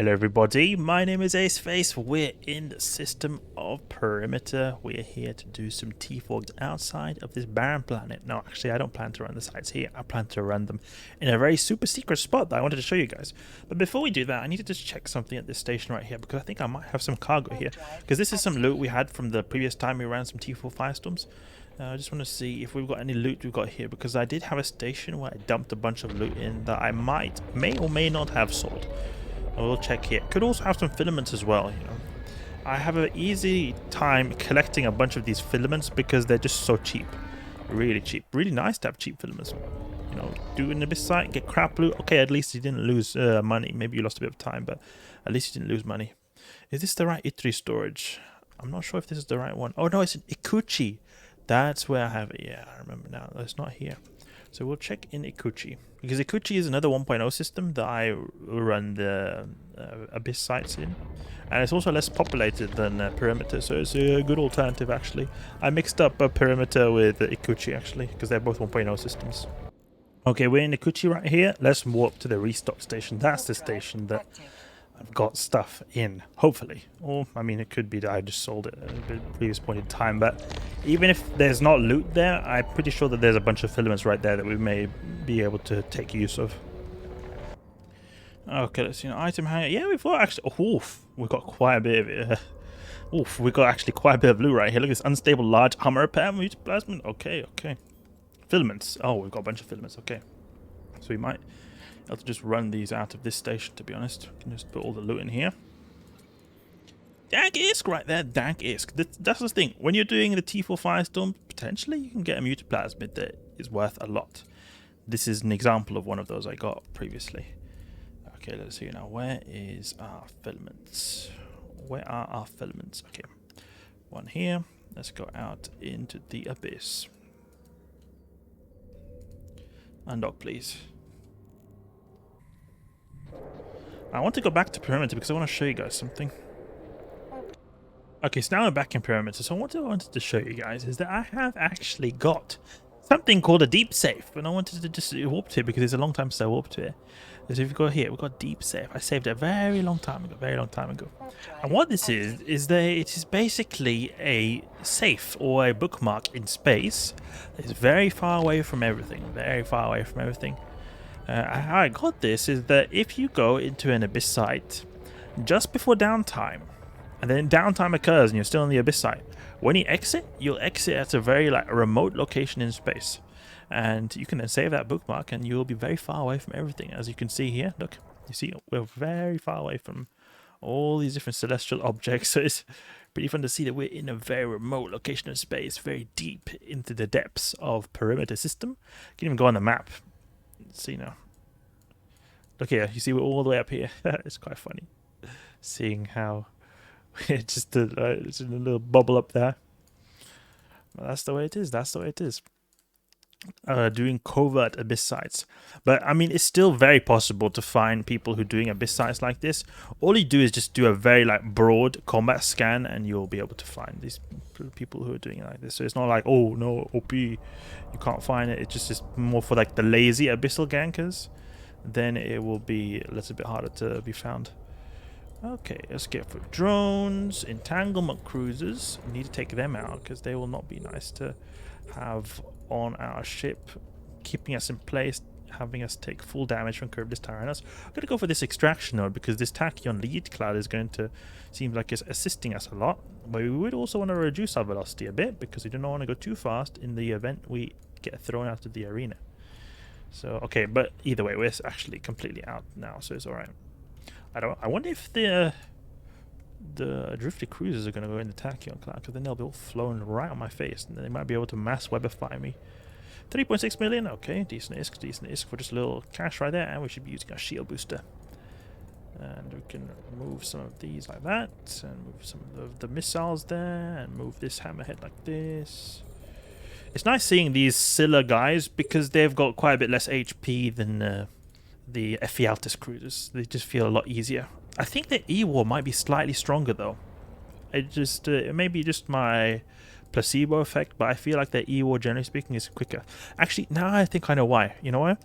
Hello everybody, my name is Aceface. We're in the system of Perimeter. We're here to do some T4s outside of this barren planet. No, actually I don't plan to run the sites here. I plan to run them in a very super secret spot that I wanted to show you guys. But before we do that, I need to just check something at this station right here, because I think I might have some cargo here. Because this is some loot we had from the previous time we ran some T4 Firestorms. I just want to see if we've got any loot we've got here, because I did have a station where I dumped a bunch of loot in that I may or may not have sold. We'll check here. Could also have some filaments as well, you know. I have an easy time collecting a bunch of these filaments because they're just so cheap. Really cheap. Really nice to have cheap filaments. You know, do an Abyss site, get crap loot. Okay, at least you didn't lose money. Maybe you lost a bit of time, but at least you didn't lose money. Is this the right Itri storage? I'm not sure if this is the right one. Oh no, it's an Ikuchi. That's where I have it. Yeah, I remember now. It's not here. So we'll check in Ikuchi, because Ikuchi is another 1.0 system that I run the Abyss sites in, and it's also less populated than Perimeter, so it's a good alternative actually. I mixed up Perimeter with Ikuchi actually, because they're both 1.0 systems. Okay, we're in Ikuchi right here. Let's warp to the restock station. That's the station that I've got stuff in, hopefully. Or, I mean, it could be that I just sold it at a previous point in time, but even if there's not loot there, I'm pretty sure that there's a bunch of filaments right there that we may be able to take use of. Okay, let's see. Item hanger. Yeah, we've got actually... Oof, we've got quite a bit of it. Oof, we've got actually quite a bit of loot right here. Look at this unstable large armor repair, multiplasmin. Okay, okay. Filaments. Oh, we've got a bunch of filaments. Okay. So we might... I'll just run these out of this station, to be honest. We can just put all the loot in here. Dank Isk right there, Dank Isk. That's the thing. When you're doing the T4 Firestorm, potentially you can get a Multiplasmid that is worth a lot. This is an example of one of those I got previously. Okay, let's see now. Where is our filaments? Where are our filaments? Okay, one here. Let's go out into the Abyss. Undock, please. I want to go back to Perimeter because I want to show you guys something. Okay, so now I'm back in Perimeter. So what I wanted to show you guys is that I have actually got something called a Deepsafe, and I wanted to just warp to it because it's a long time since I warped to it. So if you go here, we've got Deepsafe. I saved it a very long time ago, And what this is that it is basically a safe or a bookmark in space that is very far away from everything. How I got this is that if you go into an Abyss site just before downtime, and then downtime occurs and you're still in the Abyss site, when you exit, you'll exit at a very remote location in space, and you can then save that bookmark and you'll be very far away from everything. As you can see here, look, you see we're very far away from all these different celestial objects, so it's pretty fun to see that we're in a very remote location in space, very deep into the depths of Perimeter system. You can even go on the map. See now. Look here, you see we're all the way up here. It's quite funny seeing how it's just a little bubble up there. But that's the way it is. Doing covert Abyss sites, but I mean it's still very possible to find people who are doing Abyss sites like this. All you do is just do a very broad combat scan and you'll be able to find these people who are doing it like this. So it's not like, oh no, OP, you can't find it. It's just more for the lazy abyssal gankers. Then it will be a little bit harder to be found. Okay, let's get for drones, entanglement cruisers. We need to take them out because they will not be nice to have on our ship, keeping us in place, having us take full damage from Curved Tyrannos. I'm going to go for this extraction node because this tachyon lead cloud is going to seem like it's assisting us a lot, but we would also want to reduce our velocity a bit because we do not want to go too fast in the event we get thrown out of the arena. So okay, but either way, we're actually completely out now, so it's alright. I wonder if the drifty cruisers are going to go in the tachyon cloud, because then they'll be all flown right on my face, and then they might be able to mass webify me. 3.6 million, okay, decent isk for just a little cash right there, and we should be using our shield booster. And we can move some of these like that, and move some of the missiles there, and move this hammerhead like this. It's nice seeing these Scylla guys because they've got quite a bit less HP than the Ephialtes cruisers. They just feel a lot easier. I think the E-War might be slightly stronger though. It may be just my placebo effect, but I feel like the E-War, generally speaking, is quicker. Actually, now I think I know why. You know why?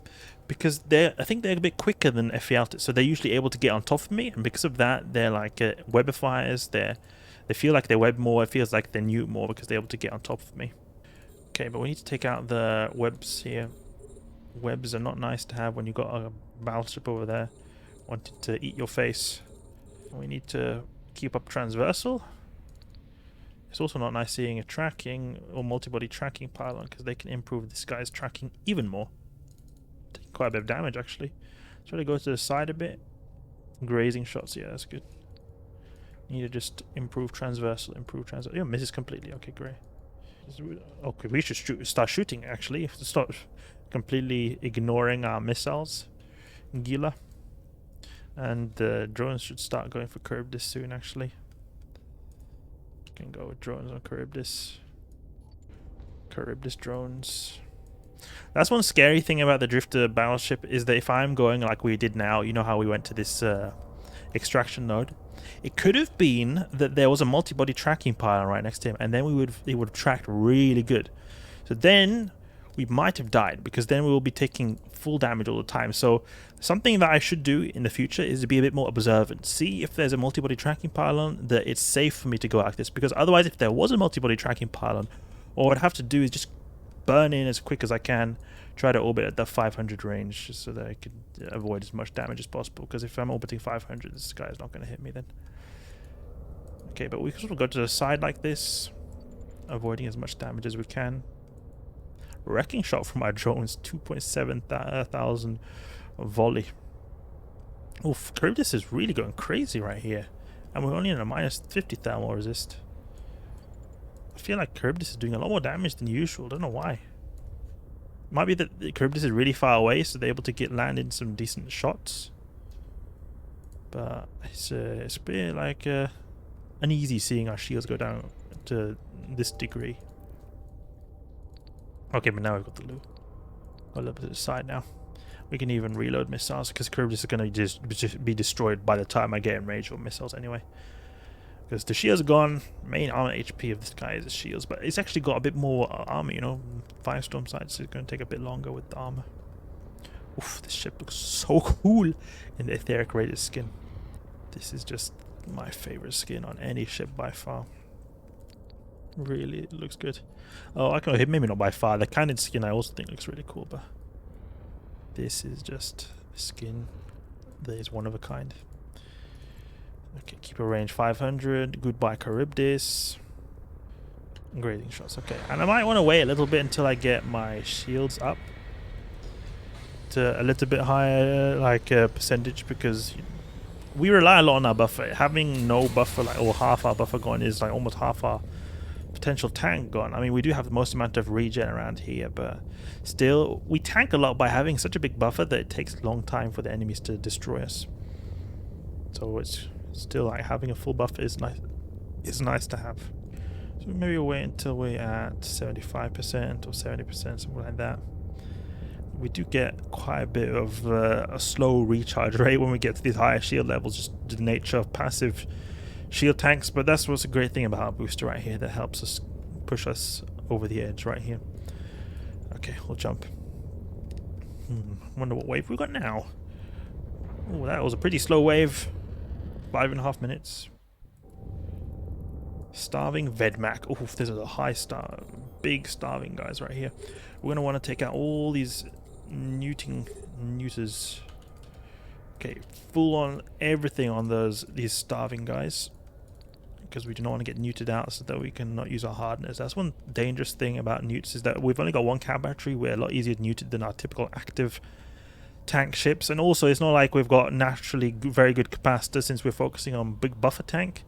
because I think they're a bit quicker than Ephialtes, so they're usually able to get on top of me, and because of that, they're like webifiers. They feel like they web more. It feels like they newt more because they're able to get on top of me. Okay, but we need to take out the webs here. Webs are not nice to have when you've got a battleship over there wanting to eat your face. We need to keep up transversal. It's also not nice seeing a tracking or multi-body tracking pylon because they can improve this guy's tracking even more. Taking quite a bit of damage actually. Try to go to the side a bit. Grazing shots, yeah, that's good. Need to just improve transversal, Yeah, misses completely. Okay, great. Okay, we should start shooting actually. Start completely ignoring our missiles. Gila. And the drones should start going for Charybdis soon actually. Can go with drones on Charybdis. Charybdis drones. That's one scary thing about the Drifter battleship is that if I'm going like we did now, you know how we went to this extraction node. It could have been that there was a multi-body tracking pylon right next to him, and then it would have tracked really good. So then we might have died because then we will be taking full damage all the time. So something that I should do in the future is to be a bit more observant. See if there's a multi-body tracking pylon that it's safe for me to go like this, because otherwise if there was a multi-body tracking pylon, all I'd have to do is just burn in as quick as I can, try to orbit at the 500 range just so that I could avoid as much damage as possible, because if I'm orbiting 500 this guy is not going to hit me then. Okay, but we can sort of go to the side like this, avoiding as much damage as we can. Wrecking shot from our drones, 2.7 thousand volley. Oof, Charybdis is really going crazy right here. And we're only in a minus 50 thermal resist. I feel like Charybdis is doing a lot more damage than usual. I don't know why. It might be that the Charybdis is really far away, so they're able to land in some decent shots. But it's a bit like uneasy seeing our shields go down to this degree. Okay, but now we've got the loot. Got a little bit to the side now. We can even reload missiles because Charybdis is going to just be destroyed by the time I get in range of missiles anyway. Because the shields are gone. Main armor HP of this guy is the shields, but it's actually got a bit more armor, you know. Firestorm side, so it's going to take a bit longer with the armor. Oof, this ship looks so cool in the etheric rated skin. This is just my favorite skin on any ship by far. Really, it looks good. Oh, I can maybe not by far. The kind of skin I also think looks really cool, but this is just a skin that is one of a kind. Okay, keep a range 500. Goodbye Charybdis. Grading shots. Okay, and I might want to wait a little bit until I get my shields up to a little bit higher, like percentage, because we rely a lot on our buffer. Having no buffer, like or half our buffer gone, is like almost half our potential tank gone. I mean, we do have the most amount of regen around here, but still, we tank a lot by having such a big buffer that it takes a long time for the enemies to destroy us. So it's still like having a full buffer is nice. Is nice to have. So maybe we'll wait until we're at 75% or 70%, something like that. We do get quite a bit of a slow recharge rate when we get to these higher shield levels, just the nature of passive shield tanks, but that's what's a great thing about our booster right here that helps us push us over the edge right here. Okay, we'll jump. Wonder what wave we got now. Oh, that was a pretty slow wave. 5.5 minutes. Starving Vedmak. Oh, there's a big starving guys right here. We're gonna want to take out all these neuters. Okay, full on everything on these starving guys, because we do not want to get neutered out so that we can not use our hardeners. That's one dangerous thing about newts, is that we've only got one cat battery. We're a lot easier neutered than our typical active tank ships, and also it's not like we've got naturally very good capacitor since we're focusing on big buffer tank.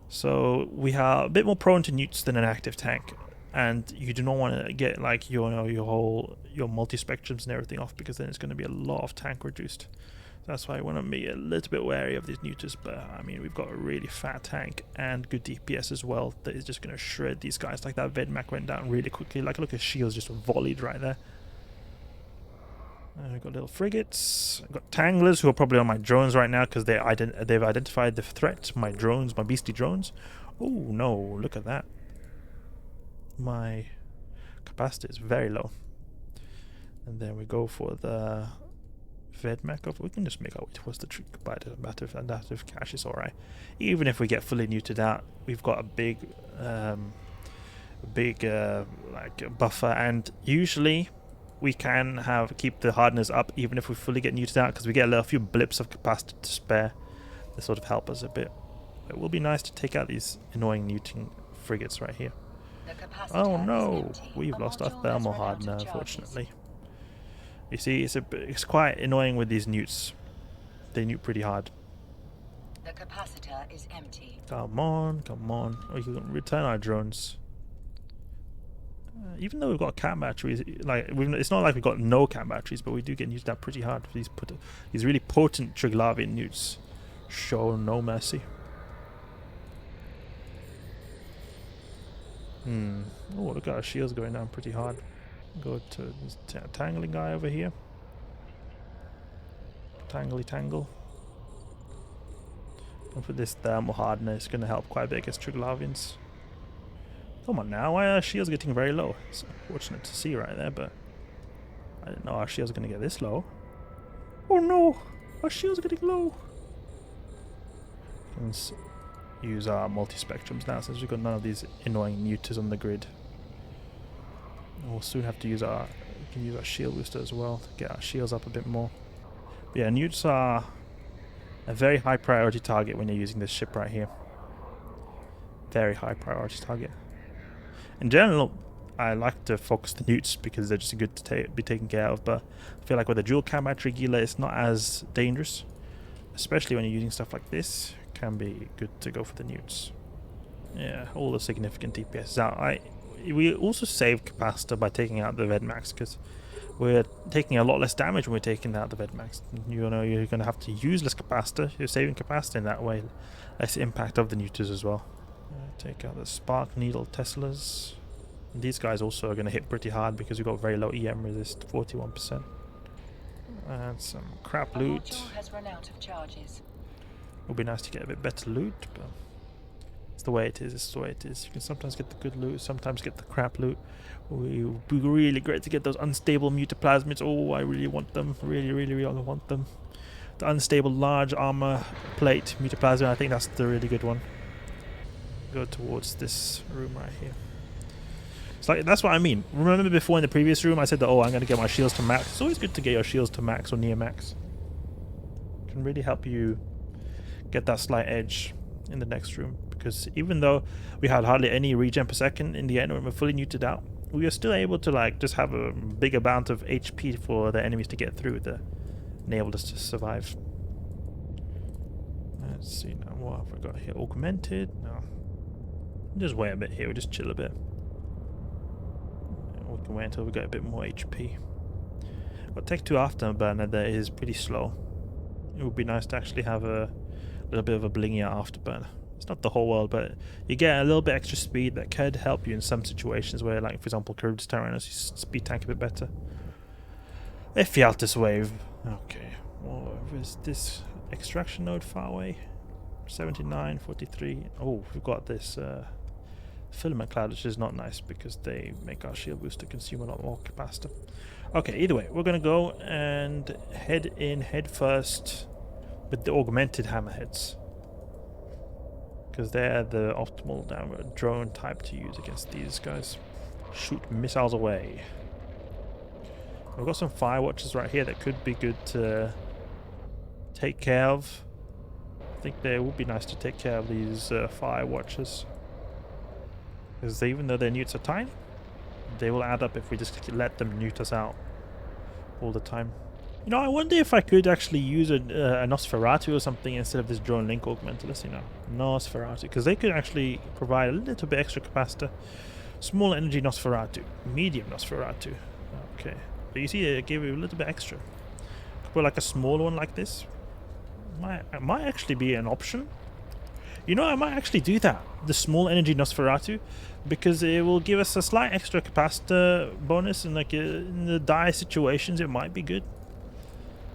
So we are a bit more prone to neuts than an active tank, and you do not want to get like your multi-spectrums and everything off, because then it's going to be a lot of tank reduced. That's why I want to be a little bit wary of these neuters, but I mean, we've got a really fat tank and good DPS as well that is just going to shred these guys. Like that Vedmak went down really quickly. Like, look at shields just volleyed right there. We've got little frigates. I've got tanglers who are probably on my drones right now because they've identified the threat. My drones, my beastie drones. Oh no, look at that. My capacity is very low. And then we go for the Vedmak of. We can just make our way towards the tree by the adaptive cache is alright. Even if we get fully neutered out, we've got a big like buffer, and usually we can keep the hardeners up even if we fully get neutered out, because we get a few blips of capacity to spare. They sort of help us a bit. It will be nice to take out these annoying neuting frigates right here. Oh no, we've lost our thermal hardener, unfortunately. You see, it's quite annoying with these newts. They newt pretty hard. The capacitor is empty. Come on, come on. Oh, you can return our drones. Even though we've got cat batteries, like it's not like we've got no cat batteries, but we do get used that pretty hard. These really potent Triglavian newts show no mercy. Oh, look at our shields going down pretty hard. Go to this tangling guy over here. Tangly tangle. And for this thermal hardener, it's going to help quite a bit against Triglavians. Come on now, why are our shields getting very low? It's unfortunate to see right there, but I didn't know our shields were going to get this low. Oh no, our shields are getting low. Let's use our multi-spectrums now, since we've got none of these annoying neuters on the grid. We'll soon have to use our shield booster as well to get our shields up a bit more. But yeah, newts are a very high priority target when you're using this ship right here. Very high priority target. In general, I like to focus the newts because they're just good to be taken care of, but I feel like with a dual cam battery Gila, it's not as dangerous, especially when you're using stuff like this. It can be good to go for the newts. Yeah, all the significant DPS out. We also save capacitor by taking out the Vedmax, because we're taking a lot less damage when we're taking out the Vedmax. You know, you're going to have to use less capacitor. You're saving capacitor in that way. Less impact of the neuters as well. Take out the spark needle Teslas. And these guys also are going to hit pretty hard because we've got very low EM resist, 41%. And some crap loot. Has run out of charges. It would be nice to get a bit better loot, but it's the way it is. It's the way it is. You can sometimes get the good loot, sometimes get the crap loot. It would be really great to get those unstable mutaplasmids. Oh, I really want them. Really want them. The unstable large armor plate mutaplasmid, I think that's the really good one. Go towards this room right here. It's like, that's what I mean. Remember before in the previous room I said that, oh, I'm going to get my shields to max. It's always good to get your shields to max or near max. It can really help you get that slight edge in the next room, because even though we had hardly any regen per second in the end when we're fully neutered out, we were still able to like just have a big amount of HP for the enemies to get through that enabled us to survive. Let's see now, what have we got here? Augmented? No. Just wait a bit here, we'll just chill a bit. We can wait until we get a bit more HP. Got Tech 2 Afterburner that is pretty slow. It would be nice to actually have a little bit of a blingier Afterburner. It's not the whole world, but you get a little bit extra speed that could help you in some situations where, like, for example, Charybdis Tyrannus, you speed tank a bit better. Ephialtes Wave. Okay. Well, is this extraction node far away? 79, 43. Oh, we've got this filament cloud, which is not nice because they make our shield booster consume a lot more capacitor. Okay, either way, we're going to go and head first with the augmented hammerheads, because they're the optimal downward drone type to use against these guys. Shoot missiles away. We've got some fire watchers right here that could be good to take care of. I think they would be nice to take care of these fire watchers, because even though their newts are tiny, they will add up if we just let them newt us out all the time. You know, I wonder if I could actually use a Nosferatu or something instead of this drone link augmented. Let's see now. Nosferatu, because they could actually provide a little bit extra capacitor. Small energy Nosferatu, medium Nosferatu. Okay, but you see, it gave you a little bit extra. Could put like a small one like this. Might actually be an option. You know, I might actually do that. The small energy Nosferatu, because it will give us a slight extra capacitor bonus, and like in the dire situations, it might be good.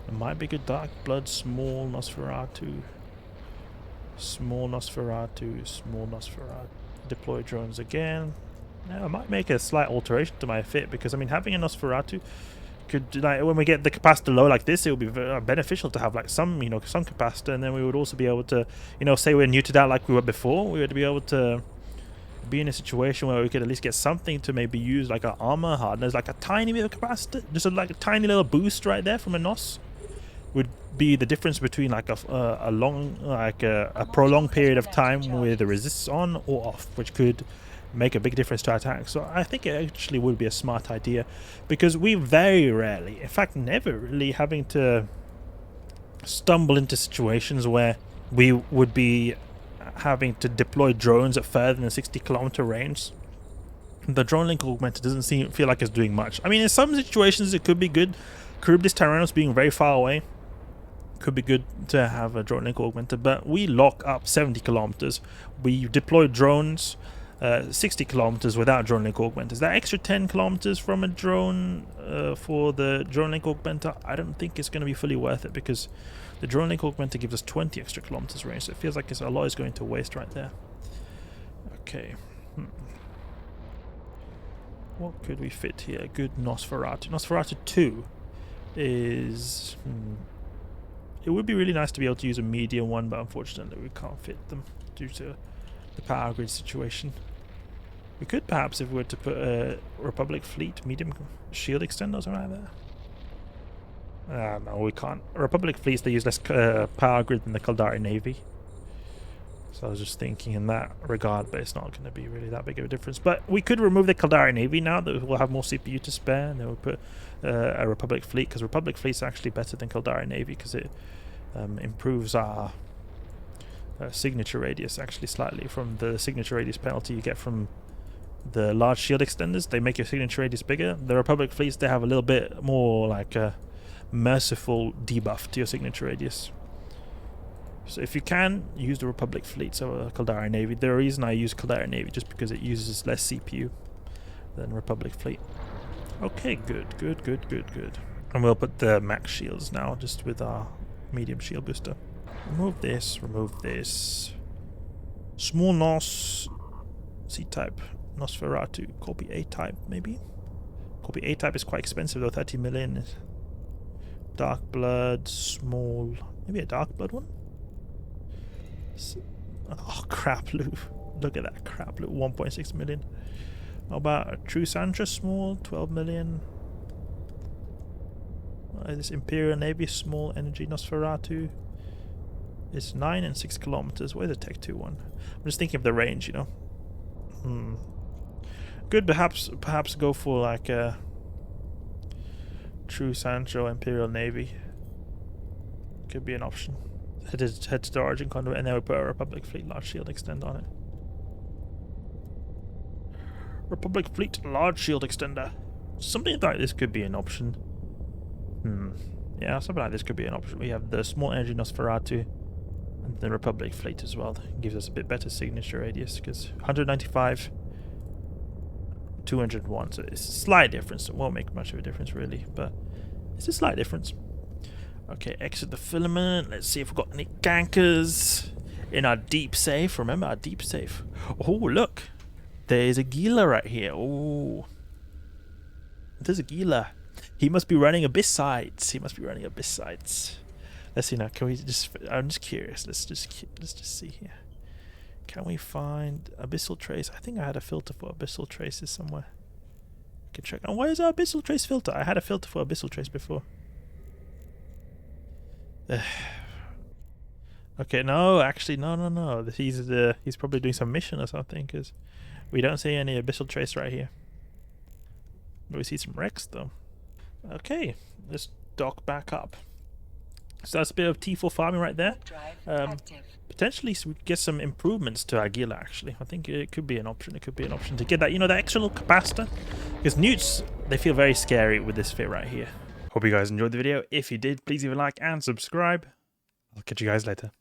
It might be good. Dark Blood, small Nosferatu. Small Nosferatu, small Nosferatu. Deploy drones again. Now, I might make a slight alteration to my fit, because I mean, having a Nosferatu could, like, when we get the capacitor low like this, it would be beneficial to have like some, some capacitor, and then we would also be able to, say we're neutered out like we were before, we would be able to be in a situation where we could at least get something to maybe use like an armor hardener, like a tiny bit of capacitor, just like a tiny little boost right there from a NOS would be the difference between like a long, like a prolonged period of time with the resists on or off, which could make a big difference to our attack. So I think it actually would be a smart idea, because we very rarely, in fact never really, having to stumble into situations where we would be having to deploy drones at further than 60-kilometer range. The drone link augmenter doesn't feel like it's doing much. I mean, in some situations it could be good. Charybdis Tyrannos being very far away could be good to have a drone link augmenter, but we lock up 70 kilometers. We deploy drones 60 kilometers without drone link augmenters. That extra 10 kilometers from a drone for the drone link augmenter, I don't think it's going to be fully worth it, because the drone link augmenter gives us 20 extra kilometers range, so it feels like a lot is going to waste right there. Okay. What could we fit here? Good Nosferatu. Nosferatu II is... It would be really nice to be able to use a medium one, but unfortunately we can't fit them due to the power grid situation. We could perhaps, if we were to put a Republic fleet medium shield extender or something like that. No, we can't. Republic fleets, they use less power grid than the Caldari Navy. So I was just thinking in that regard, but it's not going to be really that big of a difference. But we could remove the Caldari Navy now that we'll have more CPU to spare, and then we'll put a Republic fleet, because Republic fleet's actually better than Caldari Navy, because it improves our signature radius actually slightly from the signature radius penalty you get from the large shield extenders. They make your signature radius bigger. The Republic fleets, they have a little bit more like a merciful debuff to your signature radius. So if you can, use the Republic fleets over Caldari Navy. The reason I use Caldari Navy just because it uses less CPU than Republic fleet. Okay, good. And we'll put the max shields now, just with our medium shield booster. Remove this. Small NOS, C-type, Nosferatu, copy A-type maybe? Copy A-type is quite expensive though, 30 million. Dark Blood, small, maybe a Dark Blood one? Oh, crap loop. Look at that crap loop, 1.6 million. How about a True Santra, small, 12 million? This Imperial Navy, small energy Nosferatu. It's 9 and 6 kilometers. Where's the Tech 2 one? I'm just thinking of the range, Good, perhaps go for like a True Sancho Imperial Navy. Could be an option. Head to the Origin Conduit, and then we put a Republic Fleet Large Shield Extend on it. Republic Fleet Large Shield Extender. Something like this could be an option. Yeah, something like this could be an option. We have the small energy Nosferatu and the Republic Fleet as well. That gives us a bit better signature radius, because 195, 201. So it's a slight difference. It won't make much of a difference really, but it's a slight difference. Okay, exit the Filament. Let's see if we've got any gankers in our deep safe. Remember our deep safe. Oh, look. There's a Gila right here. Oh. There's a Gila. He must be running Abyss sites. Let's see now. Can we just... I'm just curious. Let's just see here. Can we find Abyssal Trace? I think I had a filter for Abyssal Traces somewhere. I can check. Oh, where is our Abyssal Trace filter? I had a filter for Abyssal Trace before. Okay, no, actually, no. He's probably doing some mission or something, because we don't see any Abyssal Trace right here. But we see some wrecks though. Okay, let's dock back up. So that's a bit of T4 farming right there. Potentially we could get some improvements to our Gila actually. I think it could be an option. To get that, that extra little capacitor. Because newts, they feel very scary with this fit right here. Hope you guys enjoyed the video. If you did, please leave a like and subscribe. I'll catch you guys later.